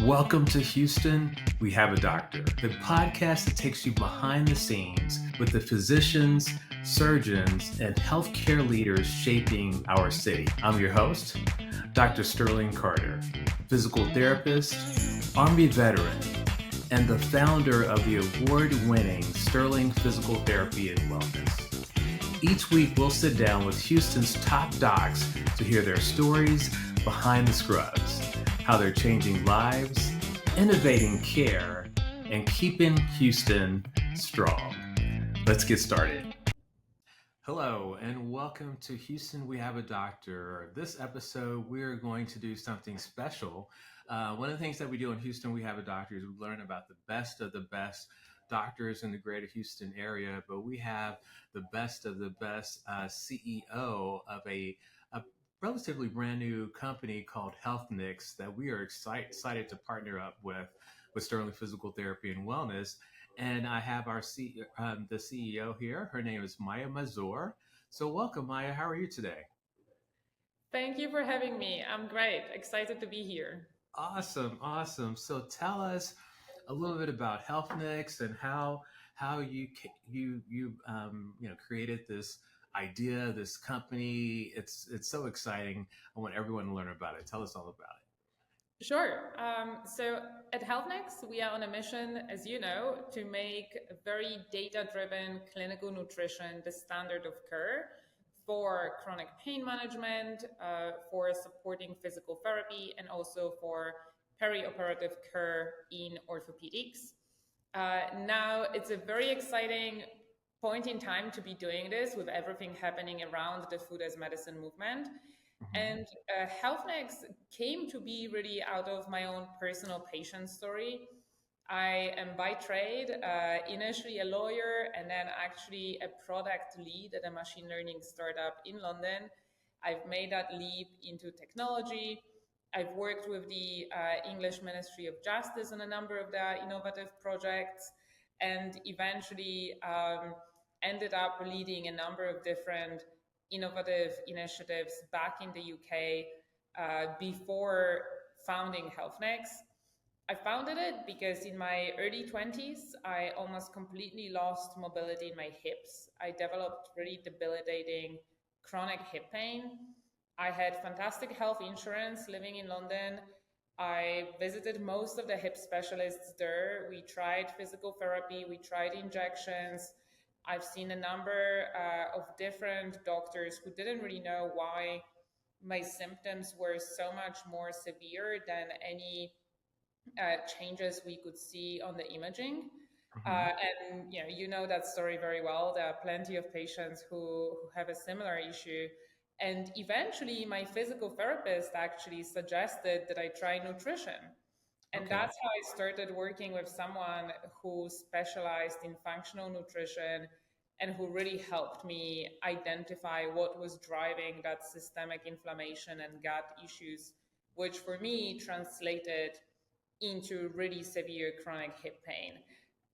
Welcome to Houston, We Have a Doctor, the podcast that takes you behind the scenes with the physicians, surgeons, and healthcare leaders shaping our city. I'm your host, Dr. Sterling Carter, physical therapist, Army veteran, and the founder of the award-winning Sterling Physical Therapy and Wellness. Each week, we'll sit down with Houston's top docs to hear their stories behind the scrubs, how they're changing lives, innovating care, and keeping Houston strong. Let's get started. Hello, and welcome to Houston, We Have a Doctor. This episode, we're going to do something special. One of the things that we do in Houston, We Have a Doctor is we learn about the best of the best doctors in the greater Houston area, but we have the best of the best CEO of a relatively brand new company called Healthnix that we are excited to partner up with Sterling Physical Therapy and Wellness. And I have the CEO here. Her name is Maja Mazur. So welcome, Maja. How are you today? Thank you for having me. I'm great. Excited to be here. Awesome. So tell us a little bit about Healthnix and how you created this idea, this company. It's so exciting. I want everyone to learn about it. Tell us all about Sure. So at Healthnix, we are on a mission, as you know, to make very data-driven clinical nutrition the standard of care for chronic pain management, for supporting physical therapy, and also for perioperative care in orthopedics. Now, it's a very exciting point in time to be doing this with everything happening around the food as medicine movement. it. And Healthnix came to be really out of my own personal patient story. I am by trade initially a lawyer and then actually a product lead at a machine learning startup in London. I've made that leap into technology. I've worked with the English Ministry of Justice on a number of their innovative projects and eventually ended up leading a number of different innovative initiatives back in the UK before founding Healthnix. I founded it because in my early 20s, I almost completely lost mobility in my hips. I developed really debilitating chronic hip pain. I had fantastic health insurance living in London. I visited most of the hip specialists there. We tried physical therapy, we tried injections. I've seen a number of different doctors who didn't really know why my symptoms were so much more severe than any changes we could see on the imaging. Hmm. And you know that story very well. There are plenty of patients who have a similar issue. And eventually, my physical therapist actually suggested that I try nutrition. And Okay. that's how I started working with someone who specialized in functional nutrition and who really helped me identify what was driving that systemic inflammation and gut issues, which for me translated into really severe chronic hip pain.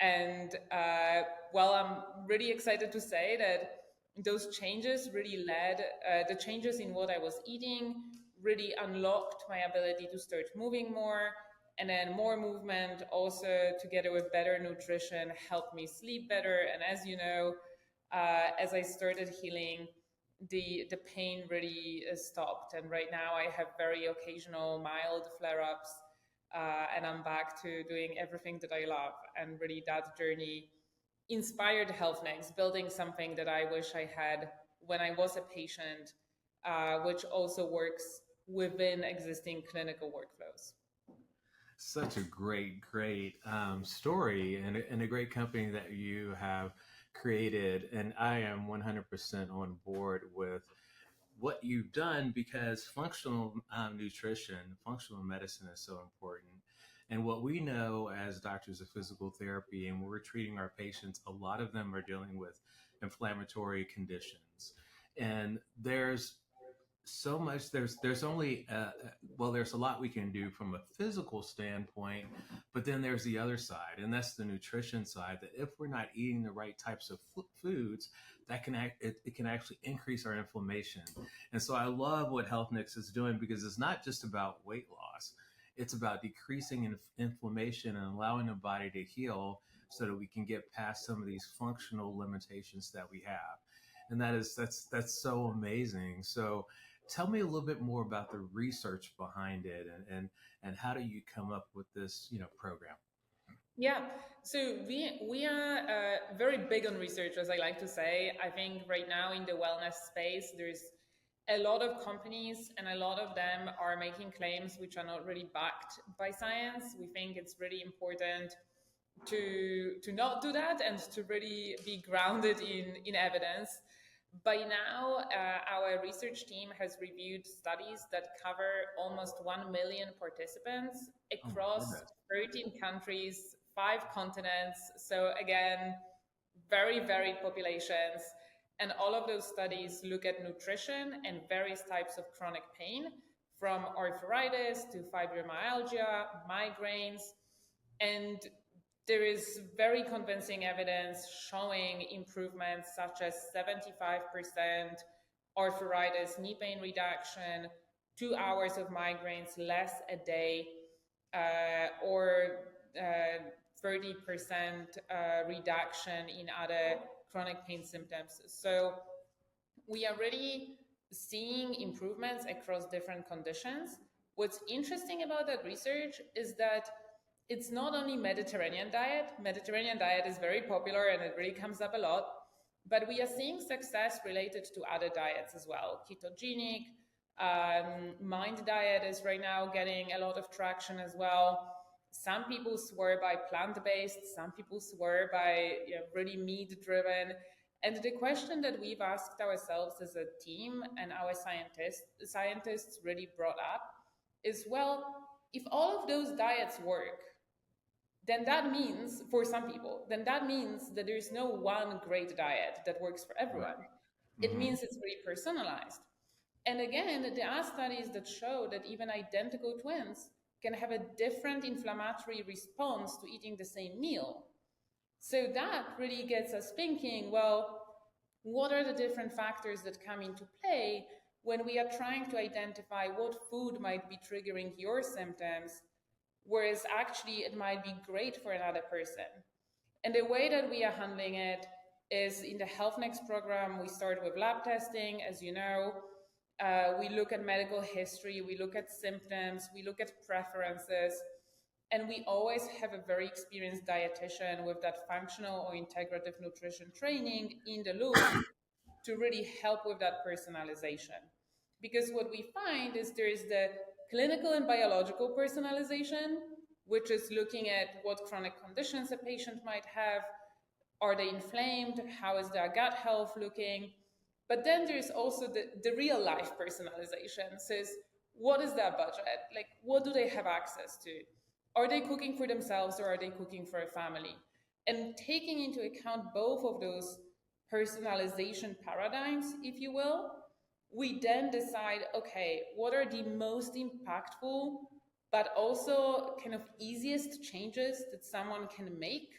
And I'm really excited to say that those changes really led, the changes in what I was eating really unlocked my ability to start moving more. And then more movement, also together with better nutrition, helped me sleep better. And as you know, as I started healing, the pain really stopped. And right now, I have very occasional mild flare ups, and I'm back to doing everything that I love. And really, that journey inspired Healthnix, building something that I wish I had when I was a patient, which also works within existing clinical workflows. Such a great story and a great company that you have created. And I am 100% on board with what you've done because functional nutrition, functional medicine is so important. And what we know as doctors of physical therapy, and when we're treating our patients, a lot of them are dealing with inflammatory conditions. And there's so much there's only there's a lot we can do from a physical standpoint, but then there's the other side, and that's the nutrition side, that if we're not eating the right types of foods, that it can actually increase our inflammation. And so I love what Healthnix is doing because it's not just about weight loss. It's about decreasing inflammation and allowing the body to heal so that we can get past some of these functional limitations that we have. And that's so amazing. So tell me a little bit more about the research behind it, and how do you come up with this, program? Yeah, so we are very big on research, as I like to say. I think right now in the wellness space, there's a lot of companies, and a lot of them are making claims which are not really backed by science. We think it's really important to not do that and to really be grounded in evidence. By now, our research team has reviewed studies that cover almost 1 million participants Oh my across goodness. 13 countries, 5 continents. So, again, very varied populations. And all of those studies look at nutrition and various types of chronic pain, from arthritis to fibromyalgia, migraines. And there is very convincing evidence showing improvements such as 75% arthritis, knee pain reduction, 2 hours of migraines less a day, or 30% reduction in other chronic pain symptoms. So we are really seeing improvements across different conditions. What's interesting about that research is that it's not only Mediterranean diet. Mediterranean diet is very popular and it really comes up a lot, but we are seeing success related to other diets as well. Ketogenic, mind diet is right now getting a lot of traction as well. Some people swear by plant-based, some people swear by really meat-driven. And the question that we've asked ourselves as a team and our scientists really brought up is, well, if all of those diets work, then that means, for some people, then that means that there's no one great diet that works for Right. everyone. It Mm-hmm. means it's very personalized. And again, there are studies that show that even identical twins can have a different inflammatory response to eating the same meal. So that really gets us thinking, well, what are the different factors that come into play when we are trying to identify what food might be triggering your symptoms, whereas actually it might be great for another person? And the way that we are handling it is in the Healthnix program, we start with lab testing, as you know. We look at medical history, we look at symptoms, we look at preferences, and we always have a very experienced dietitian with that functional or integrative nutrition training in the loop to really help with that personalization. Because what we find is there is the clinical and biological personalization, which is looking at what chronic conditions a patient might have. Are they inflamed? How is their gut health looking? But then there's also the real life personalization. Says, what is their budget? Like, what do they have access to? Are they cooking for themselves or are they cooking for a family? And taking into account both of those personalization paradigms, if you will, we then decide, okay, what are the most impactful, but also kind of easiest changes that someone can make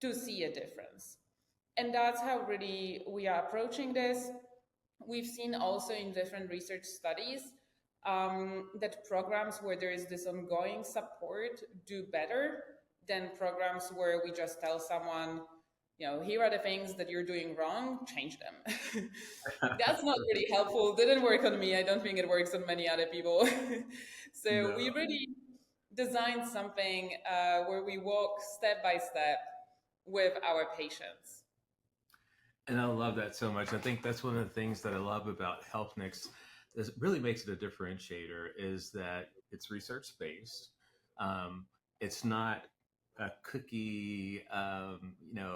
to see a difference. And that's how really we are approaching this. We've seen also in different research studies that programs where there is this ongoing support do better than programs where we just tell someone, here are the things that you're doing wrong, change them. That's not really helpful. Didn't work on me. I don't think it works on many other people. So No. we really designed something where we walk step by step with our patients. And I love that so much. I think that's one of the things that I love about Healthnix that really makes it a differentiator is that it's research based. Um, it's not a cookie,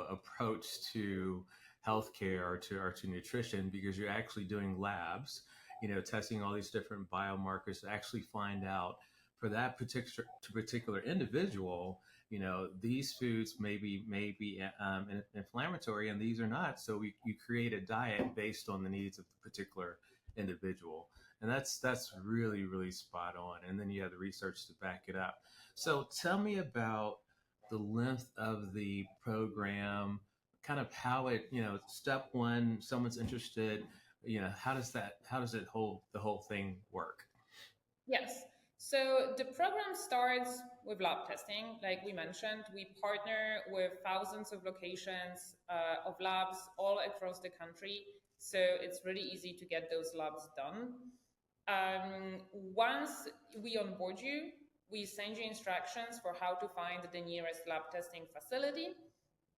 approach to healthcare or to nutrition, because you're actually doing labs, testing all these different biomarkers to actually find out for that particular individual, these foods may be inflammatory and these are not. So you create a diet based on the needs of the particular individual. And that's really, really spot on. And then you have the research to back it up. So tell me about the length of the program, kind of how it, step one, someone's interested, how does it hold the whole thing work? Yes. So the program starts with lab testing. Like we mentioned, we partner with thousands of locations of labs all across the country. So it's really easy to get those labs done. Once we onboard you, we send you instructions for how to find the nearest lab testing facility.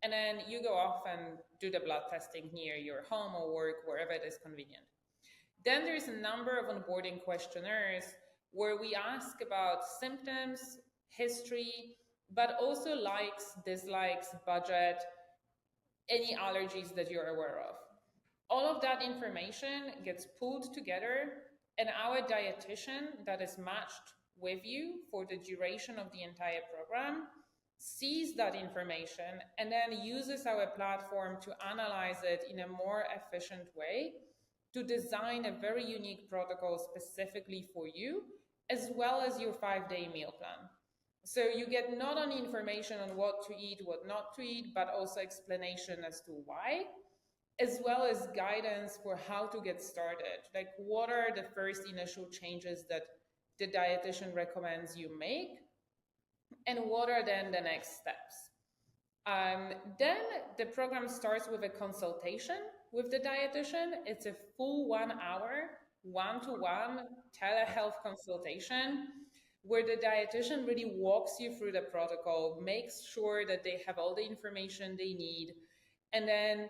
And then you go off and do the blood testing near your home or work, wherever it is convenient. Then there's a number of onboarding questionnaires where we ask about symptoms, history, but also likes, dislikes, budget, any allergies that you're aware of. All of that information gets pulled together, and our dietitian that is matched with you for the duration of the entire program sees that information and then uses our platform to analyze it in a more efficient way to design a very unique protocol specifically for you, as well as your 5-day meal plan. So you get not only information on what to eat, what not to eat, but also explanation as to why, as well as guidance for how to get started. Like, what are the first initial changes that the dietitian recommends you make, and what are then the next steps? Then the program starts with a consultation with the dietitian. It's a full 1 hour, one-to-one telehealth consultation where the dietitian really walks you through the protocol, makes sure that they have all the information they need. And then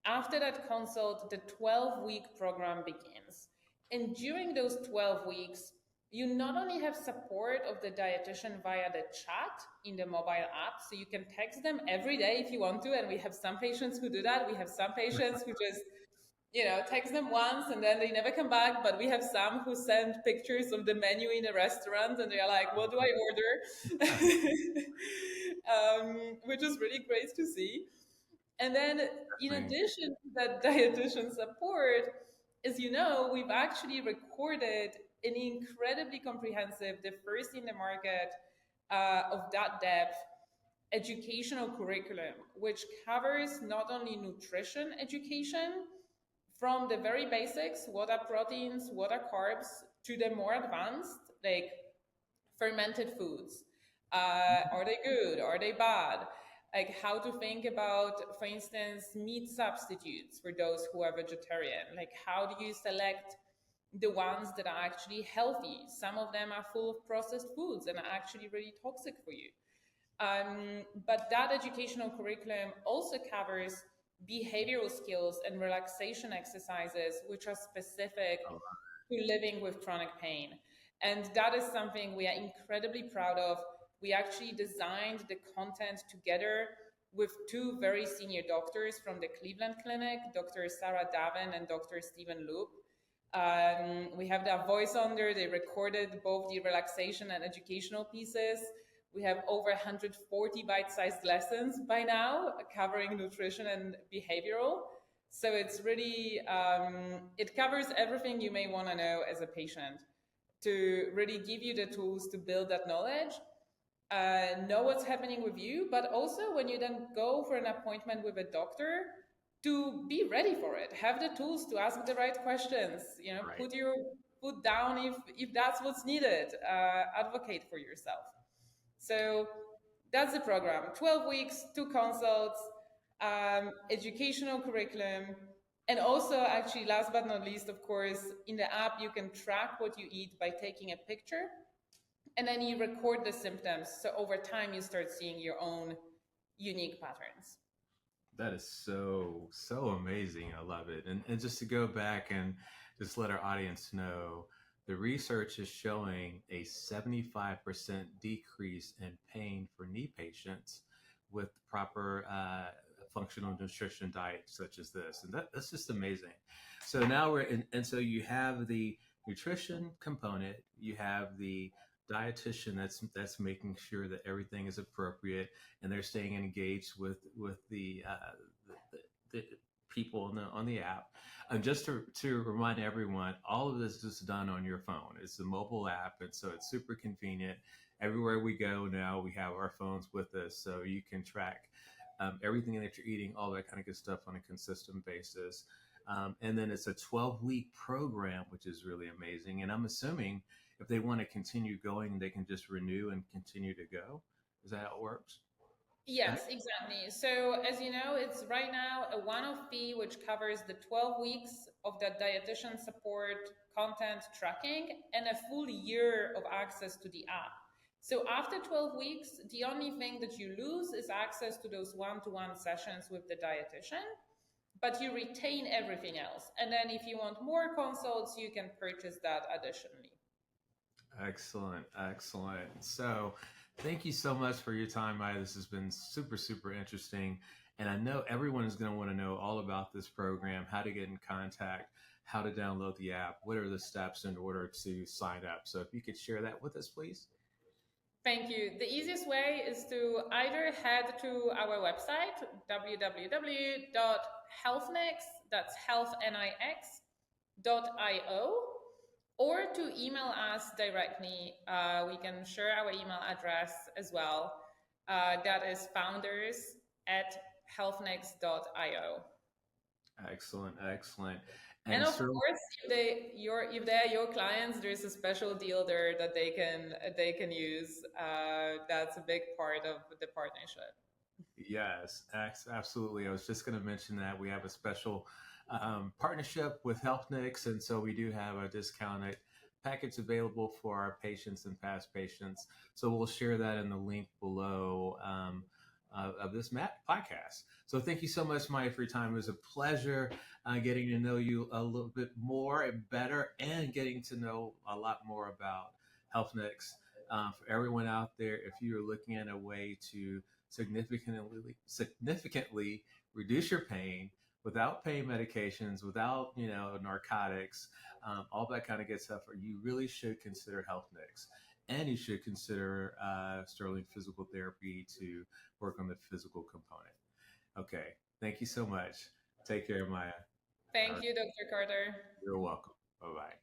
after that consult, the 12-week program begins. And during those 12 weeks, you not only have support of the dietitian via the chat in the mobile app, so you can text them every day if you want to. And we have some patients who do that. We have some patients who just, text them once and then they never come back. But we have some who send pictures of the menu in a restaurant and they're like, what do I order? Which is really great to see. And then, in addition to that dietitian support, as you know, we've actually recorded an incredibly comprehensive, the first in the market of that depth, educational curriculum, which covers not only nutrition education from the very basics, what are proteins, what are carbs, to the more advanced, like fermented foods. Are they good? Are they bad? Like how to think about, for instance, meat substitutes for those who are vegetarian. Like how do you select the ones that are actually healthy? Some of them are full of processed foods and are actually really toxic for you. But that educational curriculum also covers behavioral skills and relaxation exercises, which are specific to living with chronic pain. And that is something we are incredibly proud of. We actually designed the content together with two very senior doctors from the Cleveland Clinic, Dr. Sarah Davin and Dr. Stephen Loop. We have their voice on there. They recorded both the relaxation and educational pieces. We have over 140 bite-sized lessons by now covering nutrition and behavioral. So it's really, it covers everything you may want to know as a patient to really give you the tools to build that knowledge, know what's happening with you, but also when you then go for an appointment with a doctor, to be ready for it, have the tools to ask the right questions, Right. put your foot down if that's what's needed, advocate for yourself. So that's the program. 12 weeks, 2 consults, educational curriculum. And also, actually, last but not least, of course, in the app, you can track what you eat by taking a picture. And then you record the symptoms. So over time, you start seeing your own unique patterns. That is so amazing. I love it. And just to go back and just let our audience know, the research is showing a 75% decrease in pain for knee patients with proper functional nutrition diet such as this. And that's just amazing. So now we're in, and so you have the nutrition component, you have the dietitian that's making sure that everything is appropriate and they're staying engaged with the people on the app. And just to remind everyone, all of this is done on your phone. It's a mobile app, and so it's super convenient. Everywhere we go now, we have our phones with us, so you can track everything that you're eating, all that kind of good stuff on a consistent basis. And then it's a 12-week program, which is really amazing. And I'm assuming if they want to continue going, they can just renew and continue to go. Is that how it works? Yes, exactly. So as you know, it's right now a one-off fee which covers the 12 weeks of the dietitian support, content tracking, and a full year of access to the app. So after 12 weeks, the only thing that you lose is access to those one-to-one sessions with the dietitian, but you retain everything else. And then if you want more consults, you can purchase that additionally. Excellent, excellent. So, thank you so much for your time, Maya. This has been super, super interesting. And I know everyone is going to want to know all about this program, how to get in contact, how to download the app, what are the steps in order to sign up. So, if you could share that with us, please. Thank you. The easiest way is to either head to our website, www.healthnix, that's healthnix.io, or to email us directly. We can share our email address as well. That is founders@healthnix.io. Excellent, excellent. And And of so, course, if they're your clients, there's a special deal there that they can use. That's a big part of the partnership. yes, absolutely. I was just going to mention that we have a special partnership with Healthnix, and so we do have a discounted package available for our patients and past patients. So we'll share that in the link below of this podcast. So thank you so much, Maya, for your time. It was a pleasure getting to know you a little bit more and better, and getting to know a lot more about Healthnix. For everyone out there, if you are looking at a way to significantly reduce your pain without pain medications, without narcotics, all that kind of good stuff, you really should consider Healthnix, and you should consider Sterling Physical Therapy to work on the physical component. Okay, thank you so much. Take care, Maya. All Thank right. you, Dr. Carter. You're welcome. Bye bye.